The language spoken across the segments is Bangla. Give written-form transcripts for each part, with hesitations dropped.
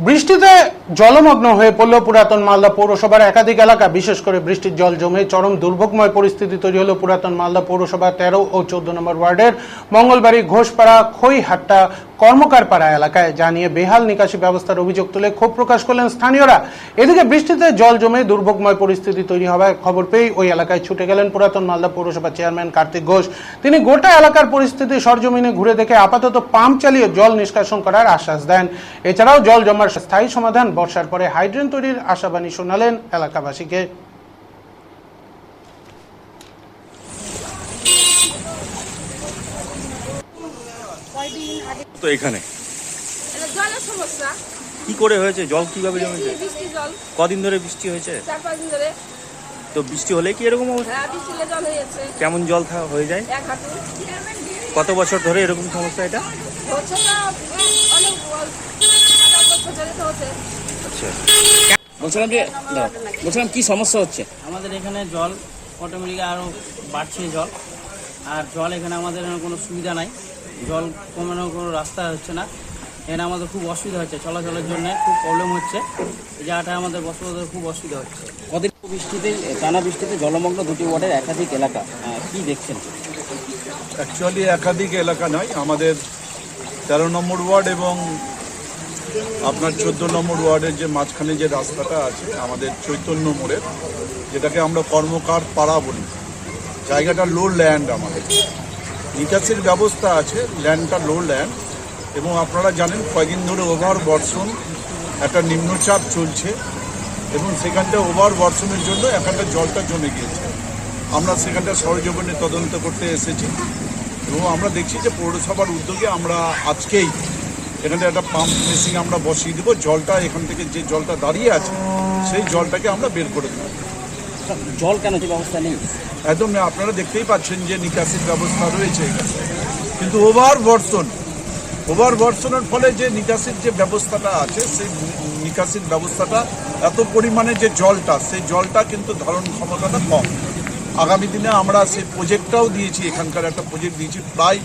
বৃষ্টিতে জলমগ্ন হয়ে পড়ল পুরাতন মালদা পৌরসভার একাধিক এলাকা। বিশেষ করে বৃষ্টির জল জমে চরম দুর্ভোগময় পরিস্থিতি তৈরি হলো পুরাতন মালদা পৌরসভা 13 ও 14 নম্বর ওয়ার্ডের মঙ্গলবাড়ি ঘোষপাড়া খইহাট্টা কর্মকারপাড়া এলাকায়, যা নিয়ে বেহাল নিকাশি ব্যবস্থার অভিযোগ তুলে ক্ষোভ প্রকাশ করলেন স্থানীয়রা। এদিকে বৃষ্টিতে জল জমে দুর্ভোগময় পরিস্থিতি তৈরি হওয়ার খবর পেয়ে ওই এলাকায় ছুটে গেলেন পুরাতন মালদা পৌরসভা চেয়ারম্যান কার্তিক ঘোষ। তিনি গোটা এলাকার পরিস্থিতি সরজমিনে ঘুরে দেখে আপাতত পাম্প চালিয়ে জল নিষ্কাশন করার আশ্বাস দেন। এছাড়াও জল জমার স্থায়ী সমাধান, বর্ষার পরে হাইড্রেন তৈরির আশাবাণী শোনালেন এলাকাবাসীকে। তো এখানে জলের সমস্যা কি করে হয়েছে? জল কিভাবে জমেছে? বৃষ্টি জল কদিন ধরে বৃষ্টি হয়েছে? 4-5 দিন ধরে। তো বৃষ্টি হলে কি এরকম অবস্থা? হ্যাঁ, বৃষ্টিতে জল হয়েছে কেমন জল হয়ে যায়? 1 হাঁটু। কত বছর ধরে এরকম সমস্যা এটা? হচ্ছে না, অনেক বছর ধরে তো হচ্ছে। আচ্ছা, বলছিলাম কি সমস্যা হচ্ছে? আমাদের এখানে জল অটোমেটিক আরও বাড়ছে জল, আর জল এখানে আমাদের কোনো সুবিধা নাই, জল কমানোর কোনো রাস্তা হচ্ছে না। এখানে আমাদের খুব অসুবিধা হচ্ছে, চলাচলের জন্য খুব প্রবলেম হচ্ছে। এই জায়গাটায় আমাদের বসবাসের খুব অসুবিধা হচ্ছে। কদিন বৃষ্টিতে, টানা বৃষ্টিতে জলমগ্ন দুটি ওয়ার্ডের একাধিক এলাকা, কি দেখছেন? অ্যাকচুয়ালি একাধিক এলাকা নয়, আমাদের 13 নম্বর ওয়ার্ড এবং আপনার 14 নম্বর ওয়ার্ডের যে মাঝখানে যে রাস্তাটা আছে আমাদের চৈতন্য মোড়ের, যেটাকে আমরা কর্মকার পাড়া বলি, জায়গাটা লো ল্যান্ড। আমাদের নিকাশির ব্যবস্থা আছে, ল্যান্ডটা লো ল্যান্ড, এবং আপনারা জানেন কয়েকদিন ধরে ওভার বর্ষণ, একটা নিম্নচাপ চলছে, এবং সেখানটা ওভার বর্ষণের জন্য এখানটা জলটা জমে গিয়েছে। আমরা সেখানটা সরজমিনে তদন্ত করতে এসেছি, এবং আমরা দেখছি যে পৌরসভার উদ্যোগে আমরা আজকেই এখানে একটা পাম্প মেশিন আমরা বসিয়ে দেবো। জলটা এখান থেকে যে জলটা দাঁড়িয়ে আছে সেই জলটাকে আমরা বের করে দেবো। জল কেন যে ব্যবস্থা নেই? একদম আপনারা দেখতেই পাচ্ছেন যে নিকাশির ব্যবস্থা রয়েছে এখানে, কিন্তু ওভার বর্ষণের ফলে যে নিকাশির যে ব্যবস্থাটা আছে সেই নিকাশির ব্যবস্থাটা এত পরিমাণে যে জলটা, সেই জলটা কিন্তু ধারণ ক্ষমতাটা কম। আগামী দিনে আমরা সেই প্রজেক্টটাও দিয়েছি, এখানকার একটা প্রজেক্ট দিয়েছি, প্রায়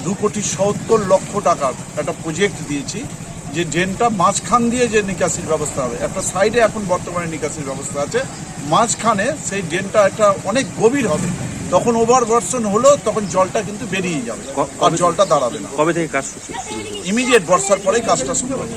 2,70,00,000 টাকার একটা প্রজেক্ট দিয়েছি, যে ড্রেনটা মাঝখান দিয়ে যে নিকাশির ব্যবস্থা হবে। একটা সাইডে এখন বর্তমানে নিকাশির ব্যবস্থা আছে, মাঝখানে সেই ড্রেনটা একটা অনেক গভীর হবে। তখন ওভার বর্ষণ হলো তখন জলটা কিন্তু বেরিয়ে যাবে, আর জলটা দাঁড়াবে না। কবে থেকে কাজ শুরু? ইমিডিয়েট বর্ষার পরেই কাজটা শুরু হবে।